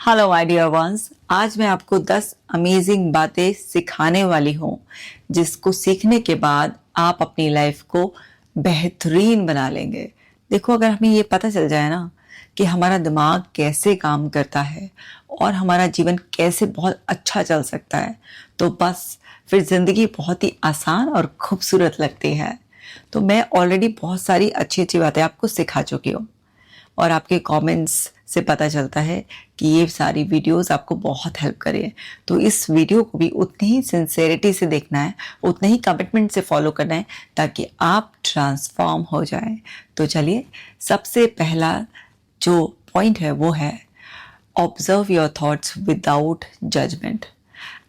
Hello my dear ones, आज मैं आपको 10 अमेजिंग बातें सिखाने वाली हूँ जिसको सीखने के बाद आप अपनी लाइफ को बेहतरीन बना लेंगे। देखो, अगर हमें ये पता चल जाए ना कि हमारा दिमाग कैसे काम करता है और हमारा जीवन कैसे बहुत अच्छा चल सकता है, तो बस फिर ज़िंदगी बहुत ही आसान और खूबसूरत लगती है। तो मैं ऑलरेडी बहुत सारी अच्छी अच्छी बातें आपको सिखा चुकी हूँ और आपके कमेंट्स से पता चलता है कि ये सारी वीडियोस आपको बहुत हेल्प करें। तो इस वीडियो को भी उतनी ही सिंसेरिटी से देखना है, उतने ही कमिटमेंट से फॉलो करना है ताकि आप ट्रांसफॉर्म हो जाएं। तो चलिए, सबसे पहला जो पॉइंट है वो है observe your thoughts without judgement.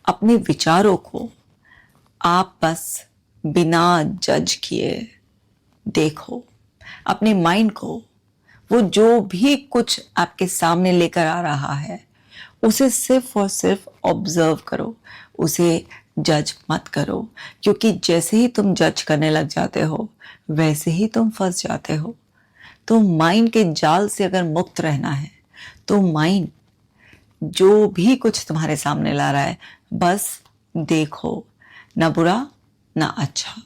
अपने विचारों को आप बस बिना जज किए देखो। अपने माइंड को, वो जो भी कुछ आपके सामने लेकर आ रहा है, उसे सिर्फ और सिर्फ ऑब्जर्व करो, उसे जज मत करो। क्योंकि जैसे ही तुम जज करने लग जाते हो वैसे ही तुम फंस जाते हो। तो माइंड के जाल से अगर मुक्त रहना है तो माइंड जो भी कुछ तुम्हारे सामने ला रहा है बस देखो, ना बुरा ना अच्छा।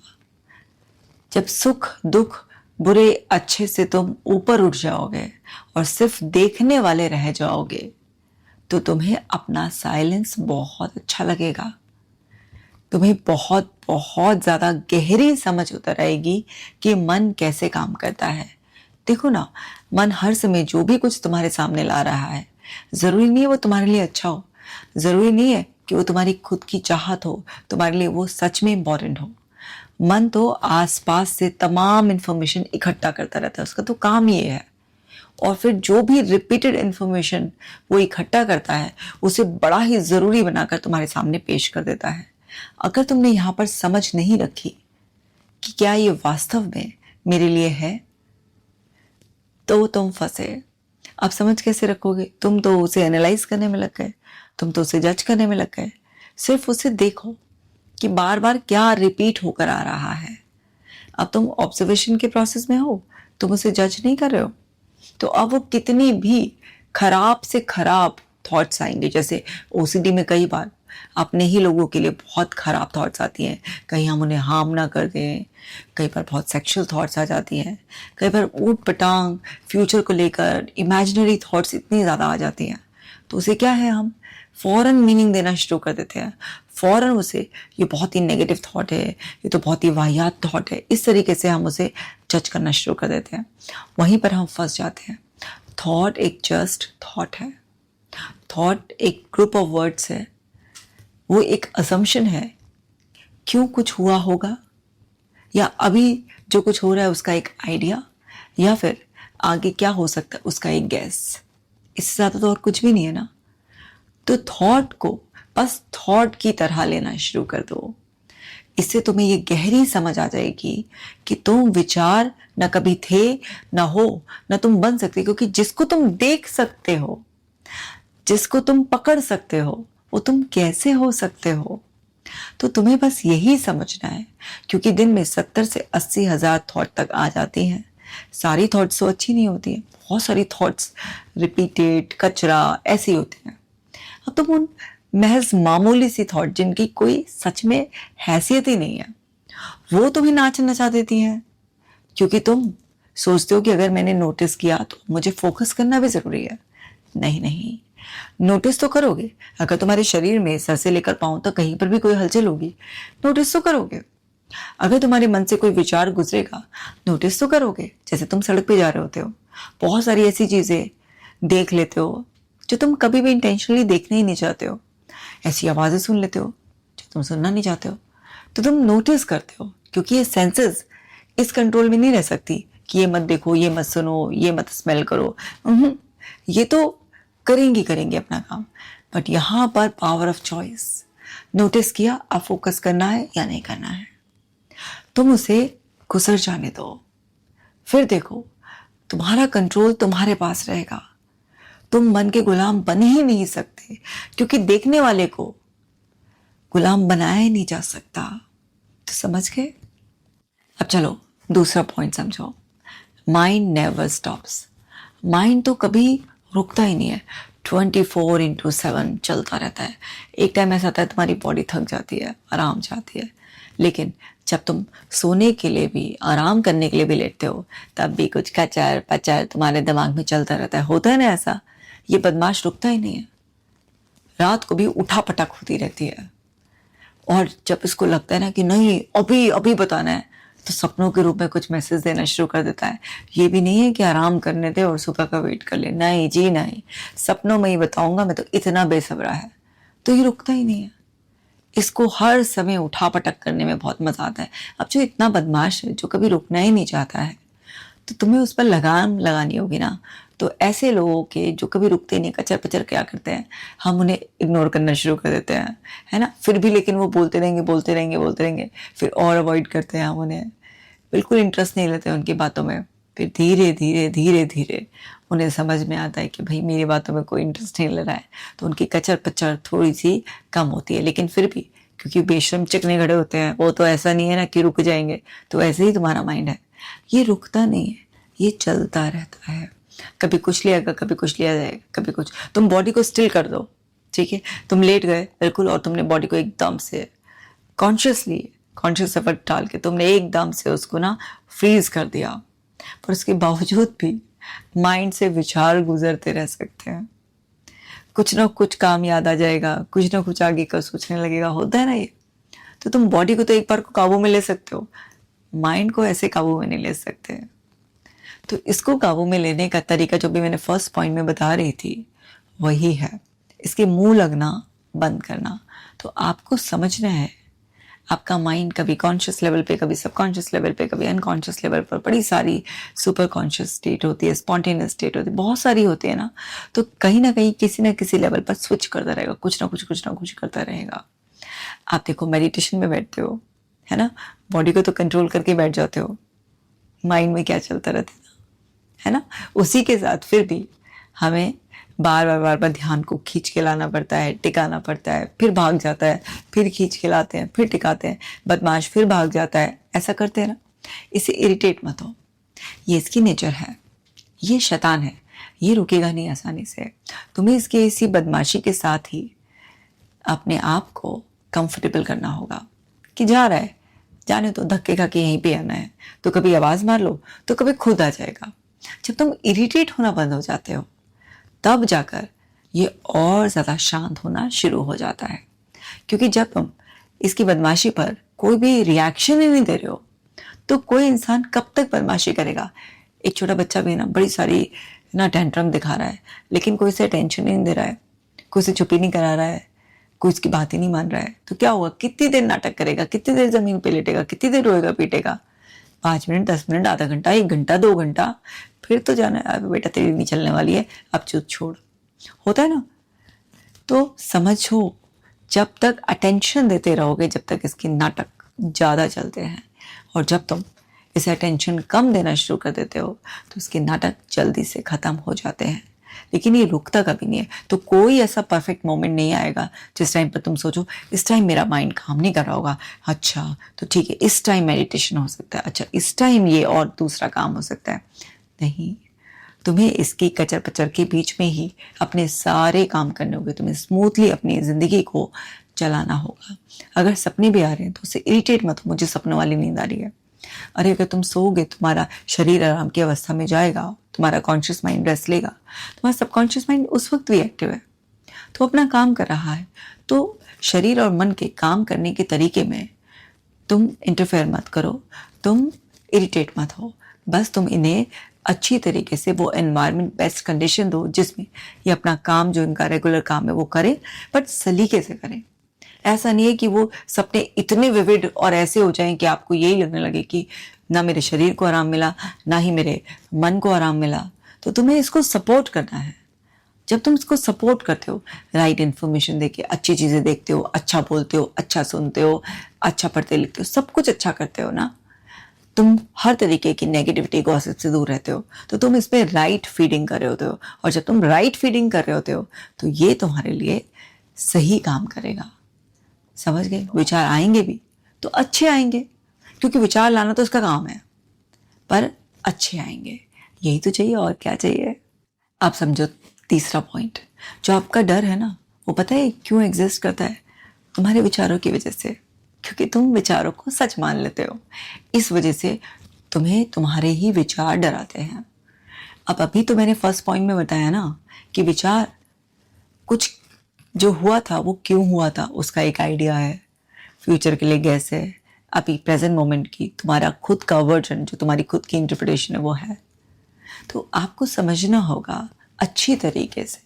जब सुख दुख बुरे अच्छे से तुम ऊपर उठ जाओगे और सिर्फ देखने वाले रह जाओगे तो तुम्हें अपना साइलेंस बहुत अच्छा लगेगा। तुम्हें बहुत बहुत ज्यादा गहरी समझ उतर आएगी कि मन कैसे काम करता है। देखो ना, मन हर समय जो भी कुछ तुम्हारे सामने ला रहा है, जरूरी नहीं है वो तुम्हारे लिए अच्छा हो, जरूरी नहीं है कि वो तुम्हारी खुद की चाहत हो, तुम्हारे लिए वो सच में इंपॉर्टेंट हो। मन तो आसपास से तमाम इंफॉर्मेशन इकट्ठा करता रहता है, उसका तो काम ये है। और फिर जो भी रिपीटेड इंफॉर्मेशन वो इकट्ठा करता है उसे बड़ा ही जरूरी बनाकर तुम्हारे सामने पेश कर देता है। अगर तुमने यहाँ पर समझ नहीं रखी कि क्या ये वास्तव में मेरे लिए है, तो तुम फंसे। अब समझ कैसे रखोगे? तुम तो उसे एनालाइज करने में लग गए, तुम तो उसे जज करने में लग गए। सिर्फ उसे देखो कि बार बार क्या रिपीट होकर आ रहा है। अब तुम ऑब्जर्वेशन के प्रोसेस में हो, तुम उसे जज नहीं कर रहे हो। तो अब वो कितनी भी खराब से खराब थॉट्स आएंगे, जैसे ओसीडी में कई बार अपने ही लोगों के लिए बहुत खराब थॉट्स आती हैं, कहीं हम उन्हें हार्म ना कर दें। कई बार बहुत सेक्सुअल थॉट्स आ जाती हैं, कई बार ऊट पटांग फ्यूचर को लेकर इमेजिनरी थॉट्स इतनी ज़्यादा आ जाती हैं। तो उसे क्या है, हम फौरन मीनिंग देना शुरू कर देते हैं। फौरन उसे, ये बहुत ही नेगेटिव थॉट है, ये तो बहुत ही वाहियात थॉट है, इस तरीके से हम उसे जज करना शुरू कर देते हैं। वहीं पर हम फंस जाते हैं। थॉट एक जस्ट थॉट है, थॉट एक ग्रुप ऑफ वर्ड्स है, वो एक असम्पशन है। क्यों कुछ हुआ होगा, या अभी जो कुछ हो रहा है उसका एक आइडिया, या फिर आगे क्या हो सकता है उसका एक गैस। इससे ज़्यादा तो और कुछ भी नहीं है ना। तो थॉट को बस थॉट की तरह लेना शुरू कर दो। इससे तुम्हें ये गहरी समझ आ जाएगी कि तुम विचार न कभी थे, न हो, न तुम बन सकते। क्योंकि जिसको तुम देख सकते हो, जिसको तुम पकड़ सकते हो, वो तुम कैसे हो सकते हो। तो तुम्हें बस यही समझना है। क्योंकि दिन में 70 से 80 हजार थॉट तक आ जाती हैं। सारी थॉट्स तो अच्छी नहीं होती हैं, बहुत सारी थॉट्स रिपीटेड कचरा ऐसी होती हैं। अब तुम उन महज मामूली सी थॉट, जिनकी कोई सच में हैसियत ही नहीं है, वो तुम्हें नाच नचा देती हैं। क्योंकि तुम सोचते हो कि अगर मैंने नोटिस किया तो मुझे फोकस करना भी जरूरी है। नहीं नहीं, नोटिस तो करोगे। अगर तुम्हारे शरीर में सर से लेकर पांव तक कहीं पर भी कोई हलचल होगी, नोटिस तो करोगे। अगर तुम्हारे मन से कोई विचार गुजरेगा, नोटिस तो करोगे। जैसे तुम सड़क पे जा रहे होते हो, बहुत सारी ऐसी चीजें देख लेते हो जो तुम कभी भी इंटेंशनली देखने ही नहीं चाहते हो। ऐसी आवाजें सुन लेते हो जो तुम सुनना नहीं चाहते हो। तो तुम नोटिस करते हो, क्योंकि ये सेंसेस इस कंट्रोल में नहीं रह सकती कि ये मत देखो, ये मत सुनो, ये मत स्मेल करो। ये तो करेंगी करेंगे अपना काम। बट यहां पर पावर ऑफ चॉइस। नोटिस किया, अब फोकस करना है या नहीं करना है। तुम उसे गुजर जाने दो, फिर देखो तुम्हारा कंट्रोल तुम्हारे पास रहेगा। तुम मन के गुलाम बन ही नहीं सकते, क्योंकि देखने वाले को गुलाम बनाया ही नहीं जा सकता। तो समझ गए? अब चलो दूसरा पॉइंट समझो। Mind never stops. माइंड तो कभी रुकता ही नहीं है। 24/7 चलता रहता है। एक टाइम ऐसा आता है तुम्हारी बॉडी थक जाती है, आराम चाहती है, लेकिन जब तुम सोने के लिए भी, आराम करने के लिए भी लेटते हो, तब भी कुछ कचर पचर तुम्हारे दिमाग में चलता रहता है। होता है ना ऐसा? ये बदमाश रुकता ही नहीं है, रात को भी उठा पटक होती रहती है। और जब इसको लगता है ना कि नहीं अभी अभी बताना है, तो सपनों के रूप में कुछ मैसेज देना शुरू कर देता है। ये भी नहीं है कि आराम करने दे और सुबह का वेट कर ले, नहीं जी नहीं, सपनों में ही बताऊंगा, मैं तो इतना बेसब्रा है। तो ये रुकता ही नहीं है, इसको हर समय उठा पटक करने में बहुत मजा आता है। अब जो इतना बदमाश है, जो कभी रुकना ही नहीं चाहता है, तो तुम्हें उस पर लगाम लगानी होगी ना। तो ऐसे लोगों के जो कभी रुकते नहीं, कचर पचर क्या करते हैं, हम उन्हें इग्नोर करना शुरू कर देते हैं, है ना। फिर भी लेकिन वो बोलते रहेंगे बोलते रहेंगे बोलते रहेंगे, फिर और अवॉइड करते हैं हम उन्हें, बिल्कुल इंटरेस्ट नहीं लेते उनकी बातों में। फिर धीरे धीरे धीरे धीरे उन्हें समझ में आता है कि भाई मेरी बातों में कोई इंटरेस्ट नहीं ले रहा है, तो उनकी कचर पचर थोड़ी सी कम होती है। लेकिन फिर भी क्योंकि बेशरम चिकने खड़े होते हैं, वो तो ऐसा नहीं है ना कि रुक जाएंगे। तो ऐसे ही तुम्हारा माइंड है, ये रुकता नहीं है, ये चलता रहता है। कभी कुछ लिया कभी कुछ लिया जाएगा, कभी कुछ। तुम बॉडी को स्टिल कर दो, ठीक है, तुम लेट गए बिल्कुल, और तुमने बॉडी को एकदम से कॉन्शियस एफर्ट डाल के तुमने एकदम से उसको ना फ्रीज कर दिया, पर उसके बावजूद भी माइंड से विचार गुजरते रह सकते हैं। कुछ ना कुछ काम याद आ जाएगा, कुछ ना कुछ आगे का सोचने लगेगा, होता है ना ये। तो तुम बॉडी को तो एक बार को काबू में ले सकते हो, माइंड को ऐसे काबू में नहीं ले सकते। तो इसको काबू में लेने का तरीका जो भी मैंने फर्स्ट पॉइंट में बता रही थी, वही है इसके मुंह लगना बंद करना। तो आपको समझना है, आपका माइंड कभी कॉन्शियस लेवल पे, कभी सबकॉन्शियस लेवल पे, कभी अनकॉन्शियस लेवल पर, बड़ी सारी सुपर कॉन्शियस स्टेट होती है, स्पॉन्टेनियस स्टेट होती है, बहुत सारी होती है ना। तो कहीं ना कहीं किसी ना किसी लेवल पर स्विच करता रहेगा, कुछ ना कुछ करता रहेगा। आप देखो मेडिटेशन में बैठते हो, है ना, बॉडी को तो कंट्रोल करके बैठ जाते हो, माइंड में क्या चलता रहता है ना। उसी के साथ फिर भी हमें बार बार ध्यान को खींच के लाना पड़ता है, टिकाना पड़ता है, फिर भाग जाता है, फिर खींच के लाते हैं, फिर टिकाते हैं, बदमाश फिर भाग जाता है, ऐसा करते हैं ना। इसे इरिटेट मत हो, ये इसकी नेचर है, ये शैतान है, ये रुकेगा नहीं आसानी से। तुम्हें इसके इसी बदमाशी के साथ ही अपने आप को कंफर्टेबल करना होगा कि जा रहा है, जाने तो, धक्के खा के यहीं पे आना है। तो कभी आवाज मार लो तो कभी खुद आ जाएगा। जब तुम इरिटेट होना बंद हो जाते हो, तब जाकर ये और ज्यादा शांत होना शुरू हो जाता है। क्योंकि जब तुम इसकी बदमाशी पर कोई भी रिएक्शन ही नहीं दे रहे हो, तो कोई इंसान कब तक बदमाशी करेगा। एक छोटा बच्चा भी ना बड़ी सारी ना टेंट्रम दिखा रहा है, लेकिन कोई से टेंशन नहीं दे रहा है, कोई से चुप्पी नहीं करा रहा है, कोई इसकी बात ही नहीं मान रहा है, तो क्या होगा, कितनी देर नाटक करेगा, कितनी देर जमीन पे लेटेगा, कितनी देर रोएगा पीटेगा, 5 मिनट, 10 मिनट, आधा घंटा, 1 घंटा, 2 घंटा, फिर तो जाना है, अब बेटा तेरी नहीं चलने वाली है, अब चुप छोड़। होता है ना। तो समझो, जब तक अटेंशन देते रहोगे, जब तक इसके नाटक ज्यादा चलते हैं, और जब तुम इसे अटेंशन कम देना शुरू कर देते हो, तो इसके नाटक जल्दी से खत्म हो जाते हैं। लेकिन ये रुकता कभी नहीं है। तो कोई ऐसा परफेक्ट मोमेंट नहीं आएगा जिस टाइम पर तुम सोचो इस टाइम मेरा माइंड काम नहीं कर रहा होगा, अच्छा तो ठीक है, इस टाइम मेडिटेशन हो सकता है, अच्छा इस टाइम ये और दूसरा काम हो सकता है। नहीं, तुम्हें इसकी कचर पचर के बीच में ही अपने सारे काम करने होंगे, तुम्हें स्मूथली अपनी जिंदगी को चलाना होगा। अगर सपने भी आ रहे हैं तो उससे इरिटेट मत हो, मुझे सपनों वाली नींद आ रही है। अरे अगर तुम सोओगे, तुम्हारा शरीर आराम की अवस्था में जाएगा, तुम्हारा कॉन्शियस माइंड रेस्ट लेगा, तुम्हारा सबकॉन्शियस माइंड उस वक्त भी एक्टिव है, तो अपना काम कर रहा है। तो शरीर और मन के काम करने के तरीके में तुम इंटरफेयर मत करो, तुम इरिटेट मत हो, बस तुम इन्हें अच्छी तरीके से वो एनवायरनमेंट, बेस्ट कंडीशन दो जिसमें ये अपना काम, जो इनका रेगुलर काम है वो करें, बट सलीके से करें। ऐसा नहीं है कि वो सपने इतने विविड और ऐसे हो जाएं कि आपको यही लगने लगे कि ना मेरे शरीर को आराम मिला, ना ही मेरे मन को आराम मिला। तो तुम्हें इसको सपोर्ट करना है। जब तुम इसको सपोर्ट करते हो, राइट इन्फॉर्मेशन देके, अच्छी चीजें देखते हो, अच्छा बोलते हो, अच्छा सुनते हो, अच्छा पढ़ते लिखते हो, सब कुछ अच्छा करते हो ना, तुम हर तरीके की नेगेटिविटी, गॉसिप से दूर रहते हो, तो तुम इस पे राइट फीडिंग कर रहे होते हो। और जब तुम राइट फीडिंग कर रहे होते हो, तो ये तुम्हारे लिए सही काम करेगा। समझ गए? विचार आएंगे भी तो अच्छे आएंगे, क्योंकि विचार लाना तो उसका काम है, पर अच्छे आएंगे, यही तो चाहिए, और क्या चाहिए। आप समझो तीसरा पॉइंट, जो आपका डर है ना, वो पता है क्यों एग्जिस्ट करता है? तुम्हारे विचारों की वजह से, क्योंकि तुम विचारों को सच मान लेते हो। इस वजह से तुम्हें तुम्हारे ही विचार डराते हैं। अब अभी तो मैंने फर्स्ट पॉइंट में बताया ना कि विचार कुछ जो हुआ था वो क्यों हुआ था उसका एक आइडिया है, फ्यूचर के लिए गैस है, अभी प्रेजेंट मोमेंट की तुम्हारा खुद का वर्जन, जो तुम्हारी खुद की इंटरप्रिटेशन है वो है। तो आपको समझना होगा अच्छी तरीके से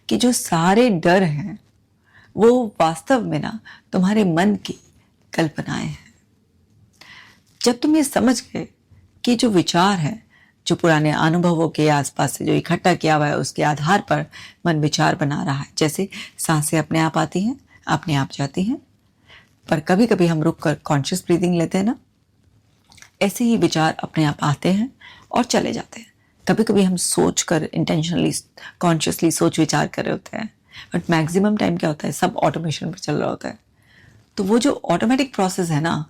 कि जो सारे डर हैं वो वास्तव में ना तुम्हारे मन की कल्पनाएं हैं। जब तुम ये समझ गए कि जो विचार है, जो पुराने अनुभवों के आसपास से जो इकट्ठा किया हुआ है उसके आधार पर मन विचार बना रहा है, जैसे सांसें अपने आप आती हैं अपने आप जाती हैं, पर कभी कभी हम रुक कर कॉन्शियस ब्रीदिंग लेते हैं ना, ऐसे ही विचार अपने आप आते हैं और चले जाते हैं। कभी कभी हम सोच कर इंटेंशनली कॉन्शियसली सोच विचार कर रहे होते हैं, बट मैक्सिमम टाइम क्या होता है, सब ऑटोमेशन पर चल रहा होता है। तो वो जो ऑटोमेटिक प्रोसेस है ना,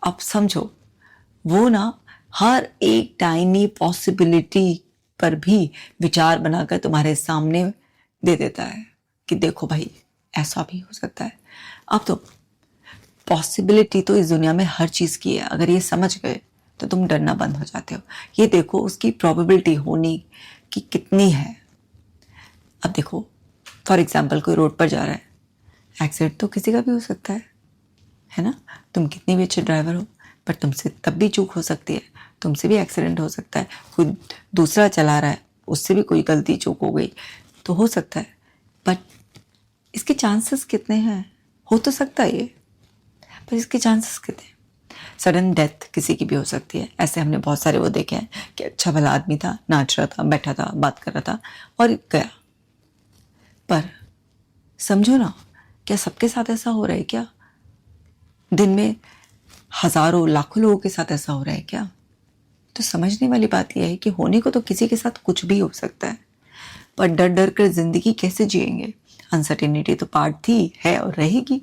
आप समझो वो ना हर एक टाइनी पॉसिबिलिटी पर भी विचार बनाकर तुम्हारे सामने दे देता है कि देखो भाई ऐसा भी हो सकता है। अब तो पॉसिबिलिटी तो इस दुनिया में हर चीज़ की है, अगर ये समझ गए तो तुम डरना बंद हो जाते हो। ये देखो उसकी प्रोबेबिलिटी होने की कितनी है। अब देखो फॉर एग्जाम्पल कोई रोड पर जा रहा है, एक्सीडेंट तो किसी का भी हो सकता है ना। तुम कितनी भी अच्छे ड्राइवर हो, पर तुमसे तब भी चूक हो सकती है, तुमसे भी एक्सीडेंट हो सकता है। कोई दूसरा चला रहा है, उससे भी कोई गलती चूक हो गई तो हो सकता है, बट इसके चांसेस कितने हैं? हो तो सकता है ये, पर इसके चांसेस कितने? सडन डेथ किसी की भी हो सकती है। ऐसे हमने बहुत सारे वो देखे हैं कि अच्छा भला आदमी था, नाच रहा था, बैठा था, बात कर रहा था और गया। पर समझो ना, क्या सबके साथ ऐसा हो रहा है क्या? दिन में हजारों लाखों लोगों के साथ ऐसा हो रहा है क्या? तो समझने वाली बात यह है कि होने को तो किसी के साथ कुछ भी हो सकता है, पर डर डर कर जिंदगी कैसे जिएंगे? अनसर्टेनिटी तो पार्ट थी, है और रहेगी।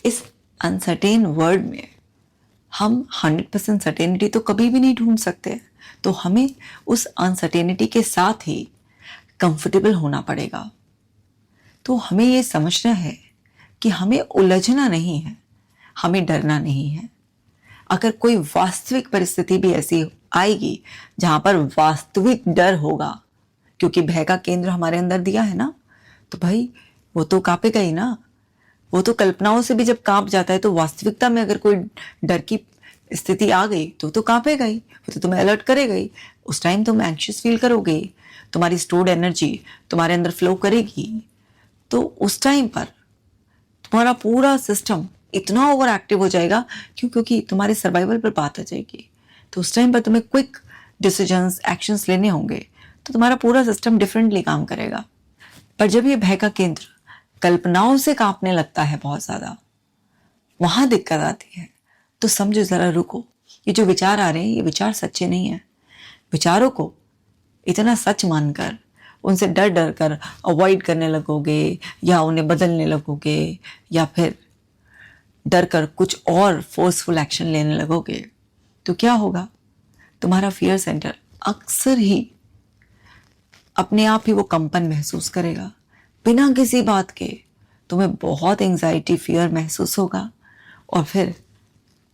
इस अनसर्टेन वर्ल्ड में हम 100% सर्टेनिटी तो कभी भी नहीं ढूंढ सकते, तो हमें उस अनसर्टेनिटी के साथ ही कंफर्टेबल होना पड़ेगा। तो हमें ये समझना है कि हमें उलझना नहीं है, हमें डरना नहीं है। अगर कोई वास्तविक परिस्थिति भी ऐसी आएगी जहां पर वास्तविक डर होगा, क्योंकि भय का केंद्र हमारे अंदर दिया है ना, तो भाई वो तो कांपेगा ही ना। वो तो कल्पनाओं से भी जब कांप जाता है, तो वास्तविकता में अगर कोई डर की स्थिति आ गई तो कांपेगा ही, वो तो तुम्हें अलर्ट करेगा ही। उस टाइम तुम एंग्शियस फील करोगे, तुम्हारी स्टोर्ड एनर्जी तुम्हारे अंदर फ्लो करेगी, तो उस टाइम पर तुम्हारा पूरा सिस्टम इतना ओवर एक्टिव हो जाएगा, क्योंकि तुम्हारे सर्वाइवल पर बात आ जाएगी। तो उस टाइम पर तुम्हें क्विक डिसीजंस, एक्शंस लेने होंगे, तो तुम्हारा पूरा सिस्टम डिफरेंटली काम करेगा। पर जब ये भय का केंद्र कल्पनाओं से कांपने लगता है बहुत ज्यादा, वहां दिक्कत आती है। तो समझो, जरा रुको, ये जो विचार आ रहे हैं ये विचार सच्चे नहीं है। विचारों को इतना सच मानकर उनसे डर डर कर अवॉइड करने लगोगे, या उन्हें बदलने लगोगे, या फिर डर कर कुछ और फोर्सफुल एक्शन लेने लगोगे, तो क्या होगा? तुम्हारा फियर सेंटर अक्सर ही अपने आप ही वो कंपन महसूस करेगा बिना किसी बात के। तुम्हें बहुत एंजाइटी, फियर महसूस होगा, और फिर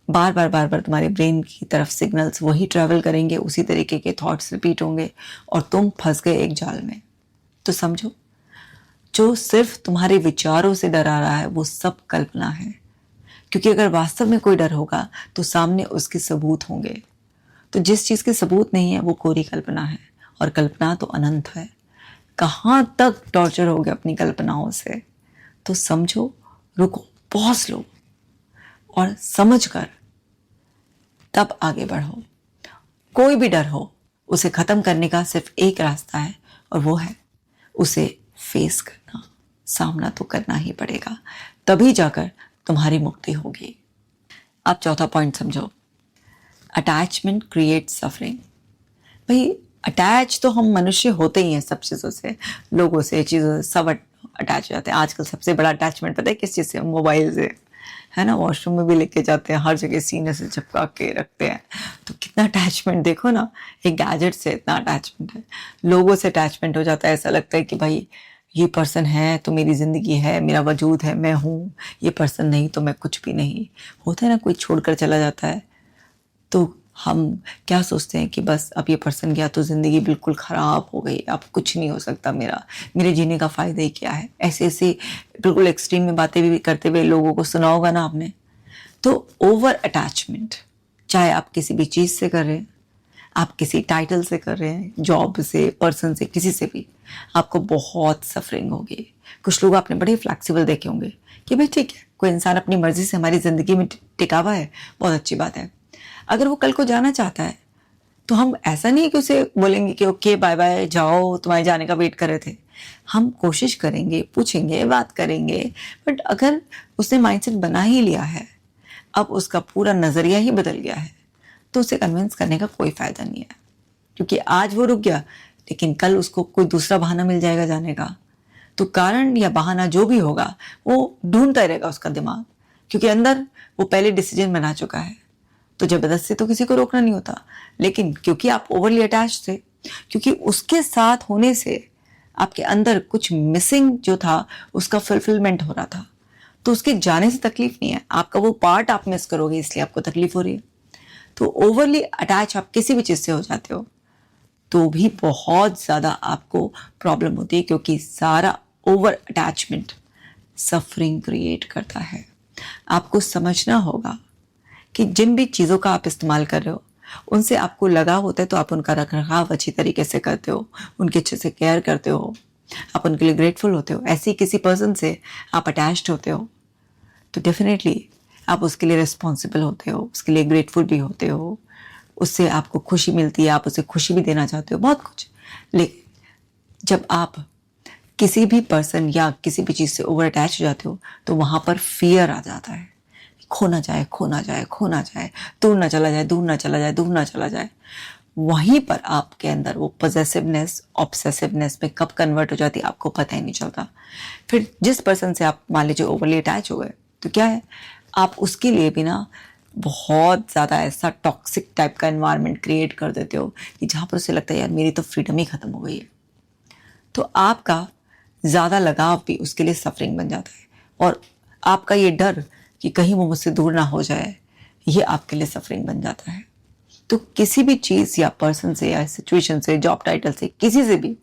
बार बार तुम्हारे ब्रेन की तरफ सिग्नल्स वही ट्रैवल करेंगे, उसी तरीके के थॉट्स रिपीट होंगे, और तुम फंस गए एक जाल में। तो समझो, जो सिर्फ तुम्हारे विचारों से डरा रहा है वो सब कल्पना है, क्योंकि अगर वास्तव में कोई डर होगा तो सामने उसके सबूत होंगे। तो जिस चीज के सबूत नहीं है वो कोरी कल्पना है, और कल्पना तो अनंत है। कहाँ तक टॉर्चर हो गया अपनी कल्पनाओं से? तो समझो, रुको, पॉज लो और समझ कर तब आगे बढ़ो। कोई भी डर हो, उसे खत्म करने का सिर्फ एक रास्ता है, और वो है उसे फेस करना। सामना तो करना ही पड़ेगा, तभी जाकर तुम्हारी मुक्ति होगी। अब चौथा पॉइंट समझो, अटैचमेंट क्रिएट सफरिंग। भाई अटैच तो हम मनुष्य होते ही हैं सब चीज़ों से, लोगों से, चीज़ों से, सब अटैच हो जाते हैं। आजकल सबसे बड़ा अटैचमेंट पता है किस चीज़ से? मोबाइल से। है ना, वॉशरूम में भी लेके जाते हैं, हर जगह सीने से चिपका के रखते हैं। तो कितना अटैचमेंट, देखो ना, एक गैजेट से इतना अटैचमेंट है, लोगों से अटैचमेंट हो जाता है। ऐसा लगता है कि भाई ये पर्सन है तो मेरी ज़िंदगी है, मेरा वजूद है, मैं हूँ, ये पर्सन नहीं तो मैं कुछ भी नहीं। होता है ना, कोई छोड़कर चला जाता है तो हम क्या सोचते हैं कि बस अब ये पर्सन गया तो ज़िंदगी बिल्कुल ख़राब हो गई, अब कुछ नहीं हो सकता, मेरे जीने का फ़ायदा ही क्या है। ऐसे ऐसे बिल्कुल एक्सट्रीम में बातें भी करते हुए लोगों को सुना होगा ना आपने। तो ओवर अटैचमेंट, चाहे आप किसी भी चीज़ से कर रहे हैं, आप किसी टाइटल से कर रहे हैं, जॉब से, पर्सन से, किसी से भी, आपको बहुत सफरिंग होगी। कुछ लोग आपने बड़े फ्लैक्सिबल देखे होंगे कि भाई ठीक है, कोई इंसान अपनी मर्जी से हमारी ज़िंदगी में टिका हुआ है, बहुत अच्छी बात है। अगर वो कल को जाना चाहता है तो हम ऐसा नहीं है कि उसे बोलेंगे कि ओके बाय बाय, जाओ, तुम्हारे जाने का वेट कर रहे थे। हम कोशिश करेंगे, पूछेंगे, बात करेंगे। बट अगर उसने माइंडसेट बना ही लिया है, अब उसका पूरा नज़रिया ही बदल गया है, तो उसे कन्विंस करने का कोई फ़ायदा नहीं है। क्योंकि आज वो रुक गया, लेकिन कल उसको कोई दूसरा बहाना मिल जाएगा जाने का। तो कारण या बहाना जो भी होगा वो ढूंढता रहेगा उसका दिमाग, क्योंकि अंदर वो पहले डिसीजन बना चुका है। तो ज़बरदस्ती तो किसी को रोकना नहीं होता, लेकिन क्योंकि आप ओवरली अटैच थे, क्योंकि उसके साथ होने से आपके अंदर कुछ मिसिंग जो था उसका फुलफिलमेंट हो रहा था, तो उसके जाने से तकलीफ नहीं है, आपका वो पार्ट आप मिस करोगे, इसलिए आपको तकलीफ हो रही है। तो ओवरली अटैच आप किसी भी चीज़ से हो जाते हो तो भी बहुत ज़्यादा आपको प्रॉब्लम होती है, क्योंकि सारा ओवर अटैचमेंट सफरिंग क्रिएट करता है। आपको समझना होगा कि जिन भी चीज़ों का आप इस्तेमाल कर रहे हो उनसे आपको लगाव होता है, तो आप उनका रखरखाव अच्छी तरीके से करते हो, उनके अच्छे से केयर करते हो, आप उनके लिए ग्रेटफुल होते हो। ऐसे ही किसी पर्सन से आप अटैच्ड होते हो तो डेफिनेटली आप उसके लिए रिस्पॉन्सिबल होते हो, उसके लिए ग्रेटफुल भी होते हो, उससे आपको खुशी मिलती है, आप उसे खुशी भी देना चाहते हो, बहुत कुछ। लेकिन जब आप किसी भी पर्सन या किसी भी चीज़ से ओवर अटैच हो जाते हो तो वहाँ पर फियर आ जाता है, खो ना जाए, खो ना जाए, खो ना जाए, दूर ना चला जाए, दूर ना चला जाए, दूर ना चला जाए। वहीं पर आपके अंदर वो पॉसेसिवनेस, ऑब्सेसिवनेस में कब कन्वर्ट हो जाती है आपको पता ही नहीं चलता। फिर जिस पर्सन से आप मान लीजिए ओवरली अटैच हो गए तो क्या है, आप उसके लिए भी ना बहुत ज़्यादा ऐसा टॉक्सिक टाइप का एनवायरनमेंट क्रिएट कर देते हो कि जहाँ पर उसे लगता है यार मेरी तो फ्रीडम ही ख़त्म हो गई है। तो आपका ज़्यादा लगाव भी उसके लिए सफरिंग बन जाता है, और आपका ये डर कि कहीं वो मुझसे दूर ना हो जाए, ये आपके लिए सफरिंग बन जाता है। तो किसी भी चीज़ या पर्सन से या सिचुएशन से, जॉब टाइटल से, किसी से भी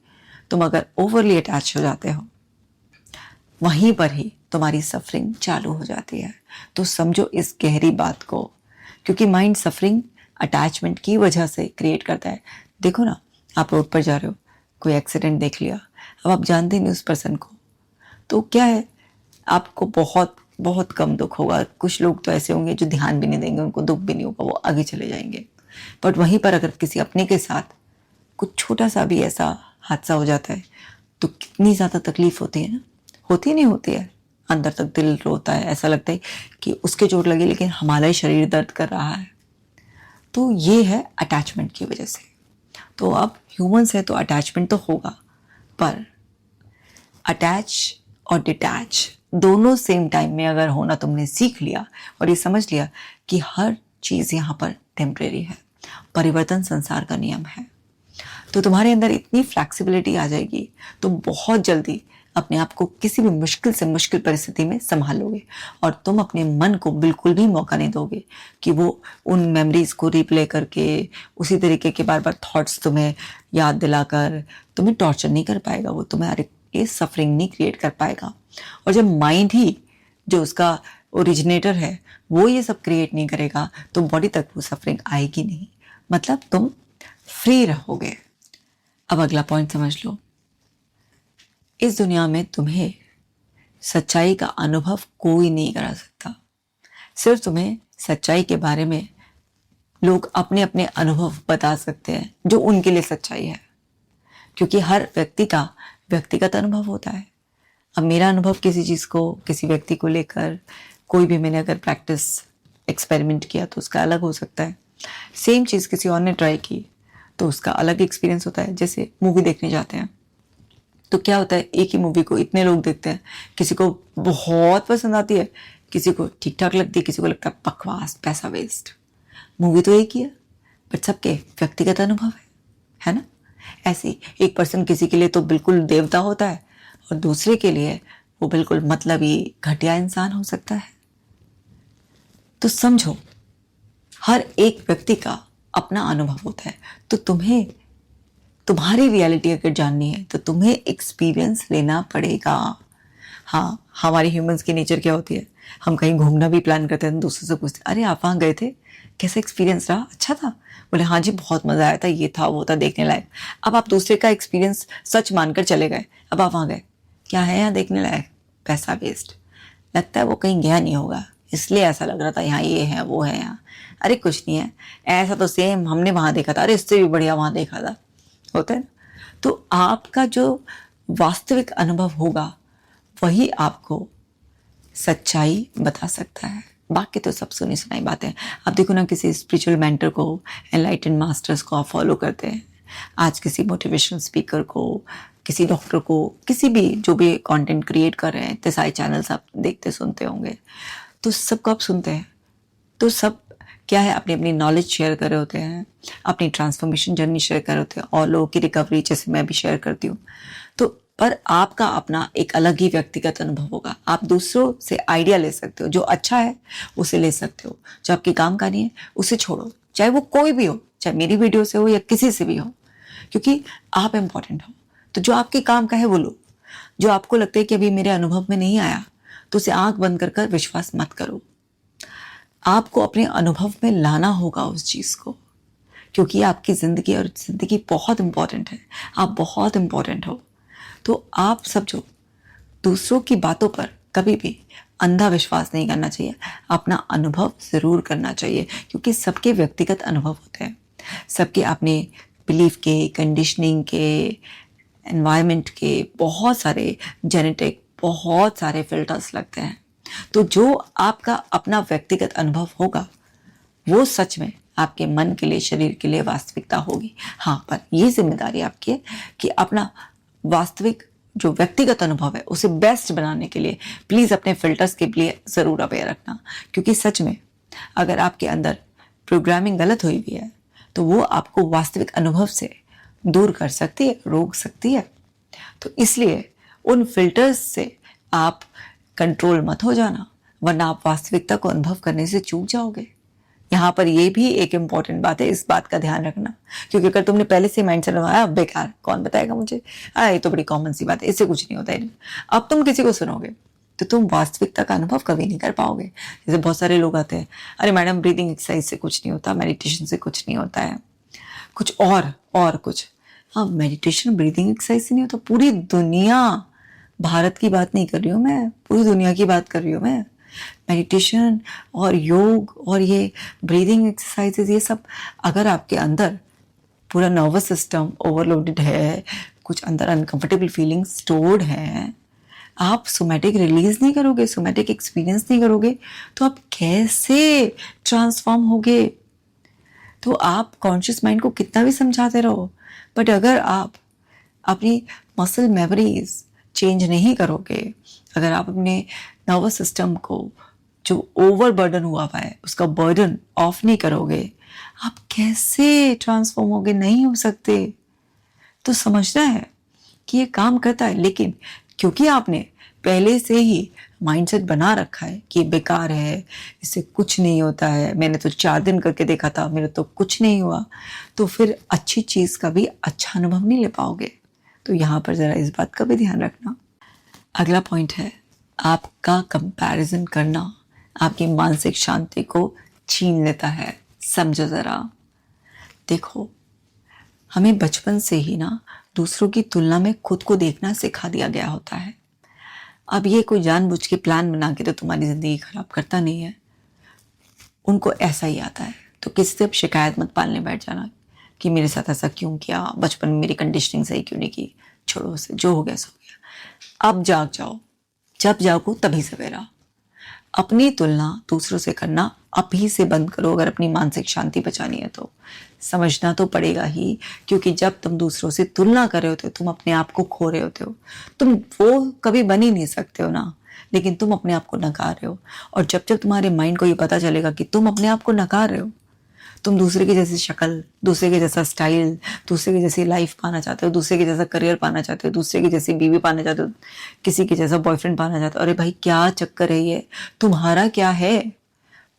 तुम अगर ओवरली अटैच हो जाते हो, वहीं पर ही तुम्हारी सफरिंग चालू हो जाती है। तो समझो इस गहरी बात को, क्योंकि माइंड सफरिंग अटैचमेंट की वजह से क्रिएट करता है। देखो ना, आप रोड पर जा रहे हो, कोई एक्सीडेंट देख लिया, अब आप जानते नहीं उस पर्सन को, तो क्या है, आपको बहुत बहुत कम दुख होगा। कुछ लोग तो ऐसे होंगे जो ध्यान भी नहीं देंगे, उनको दुख भी नहीं होगा, वो आगे चले जाएंगे। बट वहीं पर अगर किसी अपने के साथ कुछ छोटा सा भी ऐसा हादसा हो जाता है तो कितनी ज़्यादा तकलीफ होती है ना, होती नहीं होती है, अंदर तक दिल रोता है, ऐसा लगता है कि उसके चोट लगी लेकिन हमारा ही शरीर दर्द कर रहा है। तो ये है अटैचमेंट की वजह से। तो अब ह्यूमंस है तो अटैचमेंट तो होगा, पर अटैच और डिटैच दोनों सेम टाइम में अगर होना तुमने सीख लिया और ये समझ लिया कि हर चीज़ यहाँ पर टेम्परेरी है, परिवर्तन संसार का नियम है, तो तुम्हारे अंदर इतनी फ्लैक्सिबिलिटी आ जाएगी, तुम बहुत जल्दी अपने आप को किसी भी मुश्किल से मुश्किल परिस्थिति में संभालोगे, और तुम अपने मन को बिल्कुल भी मौका नहीं दोगे कि वो उन मेमोरीज को रिप्ले करके उसी तरीके के बार बार थॉट्स तुम्हें याद दिलाकर तुम्हें टॉर्चर नहीं कर पाएगा, वो तुम्हें ये सफरिंग नहीं क्रिएट कर पाएगा। और जब माइंड ही जो उसका ओरिजिनेटर है वो ये सब क्रिएट नहीं करेगा तो बॉडी तक वो सफरिंग आएगी नहीं, मतलब तुम फ्री रहोगे। अब अगला पॉइंट समझ लो, इस दुनिया में तुम्हें सच्चाई का अनुभव कोई नहीं करा सकता, सिर्फ तुम्हें सच्चाई के बारे में लोग अपने अपने अनुभव बता सकते हैं जो उनके लिए सच्चाई है, क्योंकि हर व्यक्ति का व्यक्तिगत अनुभव होता है। अब मेरा अनुभव किसी चीज़ को, किसी व्यक्ति को लेकर, कोई भी मैंने अगर प्रैक्टिस एक्सपेरिमेंट किया तो उसका अलग हो सकता है, सेम चीज़ किसी और ने ट्राई की तो उसका अलग एक्सपीरियंस होता है। जैसे मूवी देखने जाते हैं तो क्या होता है, एक ही मूवी को इतने लोग देखते हैं, किसी को बहुत पसंद आती है, किसी को ठीक ठाक लगती है, किसी को लगता है बकवास, पैसा वेस्ट। मूवी तो एक ही है, बट सबके व्यक्तिगत अनुभव है ना। ऐसे ही एक पर्सन किसी के लिए तो बिल्कुल देवता होता है और दूसरे के लिए वो बिल्कुल मतलबी घटिया इंसान हो सकता है। तो समझो, हर एक व्यक्ति का अपना अनुभव होता है। तो तुम्हें तुम्हारी रियलिटी अगर जाननी है तो तुम्हें एक्सपीरियंस लेना पड़ेगा। हाँ, हमारे ह्यूमंस की नेचर क्या होती है, हम कहीं घूमना भी प्लान करते हैं, दूसरे से पूछते हैं, अरे आप वहाँ गए थे, कैसा एक्सपीरियंस रहा, अच्छा था? बोले हाँ जी बहुत मज़ा आया था, ये था वो था, देखने लायक। अब आप दूसरे का एक्सपीरियंस सच मानकर चले गए, अब आप वहाँ गए, क्या है यहाँ देखने लायक? पैसा वेस्ट। लगता है वो कहीं गया नहीं होगा, इसलिए ऐसा लग रहा था यहाँ ये है वो है यहाँ। अरे कुछ नहीं है, ऐसा तो सेम हमने वहाँ देखा था, अरे इससे भी बढ़िया वहाँ देखा था, होता है ना। तो आपका जो वास्तविक अनुभव होगा वही आपको सच्चाई बता सकता है, बाकी तो सब सुनी सुनाई बातें। आप देखो ना, किसी स्पिरिचुअल मेंटर को, एनलाइटेंड मास्टर्स को आप फॉलो करते हैं, आज किसी मोटिवेशनल स्पीकर को, किसी डॉक्टर को, किसी भी जो भी कंटेंट क्रिएट कर रहे हैं, इतने सारे चैनल्स आप देखते सुनते होंगे, तो सबको आप सुनते हैं, तो सब क्या है, अपनी अपनी नॉलेज शेयर कर रहे होते हैं, अपनी ट्रांसफॉर्मेशन जर्नी शेयर कर रहे होते हैं, और लोगों की रिकवरी जैसे मैं भी शेयर करती हूँ। तो पर आपका अपना एक अलग ही व्यक्तिगत अनुभव होगा। आप दूसरों से आइडिया ले सकते हो, जो अच्छा है उसे ले सकते हो, जो आपकी काम का नहीं है उसे छोड़ो, चाहे वो कोई भी हो, चाहे मेरी वीडियो से हो या किसी से भी हो, क्योंकि आप इम्पोर्टेंट हो। तो जो आपके काम का है वो लो, जो आपको लगता है कि अभी मेरे अनुभव में नहीं आया तो उसे आंख बंद कर कर विश्वास मत करो। आपको अपने अनुभव में लाना होगा उस चीज़ को, क्योंकि आपकी ज़िंदगी और ज़िंदगी बहुत इम्पॉर्टेंट है, आप बहुत इम्पॉर्टेंट हो। तो आप सब जो दूसरों की बातों पर कभी भी अंधा विश्वास नहीं करना चाहिए, अपना अनुभव ज़रूर करना चाहिए, क्योंकि सबके व्यक्तिगत अनुभव होते हैं, सबके अपने बिलीफ के, कंडीशनिंग के, एनवायरनमेंट के, बहुत सारे जेनेटिक, बहुत सारे फिल्टर्स लगते हैं। तो जो आपका अपना व्यक्तिगत अनुभव होगा वो सच में आपके मन के लिए, शरीर के लिए वास्तविकता होगी। हाँ, पर ये जिम्मेदारी आपकी है कि अपना वास्तविक जो व्यक्तिगत अनुभव है उसे बेस्ट बनाने के लिए प्लीज़ अपने फिल्टर्स के लिए ज़रूर अवेयर रखना, क्योंकि सच में अगर आपके अंदर प्रोग्रामिंग गलत हुई हुई है तो वो आपको वास्तविक अनुभव से दूर कर सकती है, रोक सकती है। तो इसलिए उन फिल्टर्स से आप कंट्रोल मत हो जाना, वरना आप वास्तविकता को अनुभव करने से चूक जाओगे। यहाँ पर ये भी एक इम्पॉर्टेंट बात है, इस बात का ध्यान रखना, क्योंकि अगर तुमने पहले से माइंडसेट लगाया बेकार, कौन बताएगा मुझे, ये तो बड़ी कॉमन सी बात है, इससे कुछ नहीं होता है, अब तुम किसी को सुनोगे तो तुम वास्तविकता का अनुभव कभी नहीं कर पाओगे। जैसे बहुत सारे लोग आते हैं, अरे मैडम ब्रीदिंग एक्सरसाइज से कुछ नहीं होता, मेडिटेशन से कुछ नहीं होता है, कुछ और कुछ। हाँ, मेडिटेशन ब्रीदिंग एक्सरसाइज से नहीं होता, पूरी दुनिया, भारत की बात नहीं कर रही हूँ मैं, पूरी दुनिया की बात कर रही हूँ मैं। मेडिटेशन और योग और ये ब्रीदिंग एक्सरसाइजेज, ये सब अगर आपके अंदर पूरा नर्वस सिस्टम ओवरलोडेड है, कुछ अंदर अनकंफर्टेबल फीलिंग स्टोर्ड है, आप सोमैटिक रिलीज नहीं करोगे, सोमैटिक एक्सपीरियंस नहीं करोगे, तो आप कैसे ट्रांसफॉर्म होगे? तो आप कॉन्शियस माइंड को कितना भी समझाते रहो, बट अगर आप अपनी मसल मेमोरीज चेंज नहीं करोगे, अगर आप अपने नर्वस सिस्टम को जो ओवर बर्डन हुआ है उसका बर्डन ऑफ नहीं करोगे, आप कैसे ट्रांसफॉर्म होगे? नहीं हो सकते। तो समझना है कि ये काम करता है, लेकिन क्योंकि आपने पहले से ही माइंडसेट बना रखा है कि बेकार है, इससे कुछ नहीं होता है, मैंने तो 4 दिन करके देखा था, मेरे तो कुछ नहीं हुआ, तो फिर अच्छी चीज़ का भी अच्छा अनुभव नहीं ले पाओगे। तो यहाँ पर ज़रा इस बात का भी ध्यान रखना। अगला पॉइंट है, आपका कंपैरिजन करना आपकी मानसिक शांति को छीन लेता है। समझो ज़रा, देखो हमें बचपन से ही ना दूसरों की तुलना में खुद को देखना सिखा दिया गया होता है। अब ये कोई जानबूझ के प्लान बना के तो तुम्हारी ज़िंदगी खराब करता नहीं है, उनको ऐसा ही आता है। तो किसी से अब शिकायत मत पालने बैठ जाना कि मेरे साथ ऐसा क्यों किया, बचपन में मेरी कंडीशनिंग सही क्यों नहीं की, छोड़ो उसे, जो हो गया सो गया। अब जाग जाओ, जब जागो तभी सवेरा। अपनी तुलना दूसरों से करना अभी से बंद करो, अगर अपनी मानसिक शांति बचानी है तो। समझना तो पड़ेगा ही, क्योंकि जब तुम दूसरों से तुलना कर रहे होते हो तुम अपने आप को खो रहे होते हो, तुम वो कभी बन ही नहीं सकते हो ना। लेकिन तुम अपने आप को नकार रहे हो। और जब जब तुम्हारे माइंड को ये पता चलेगा कि तुम अपने आप को नकार रहे हो, तुम दूसरे की जैसी शक्ल, दूसरे के जैसा स्टाइल, दूसरे की जैसी लाइफ पाना चाहते हो, दूसरे के जैसा करियर पाना चाहते हो, दूसरे की जैसी बीवी पाना चाहते हो, किसी के जैसा बॉयफ्रेंड पाना चाहते हो। अरे भाई क्या चक्कर है ये? तुम्हारा क्या है?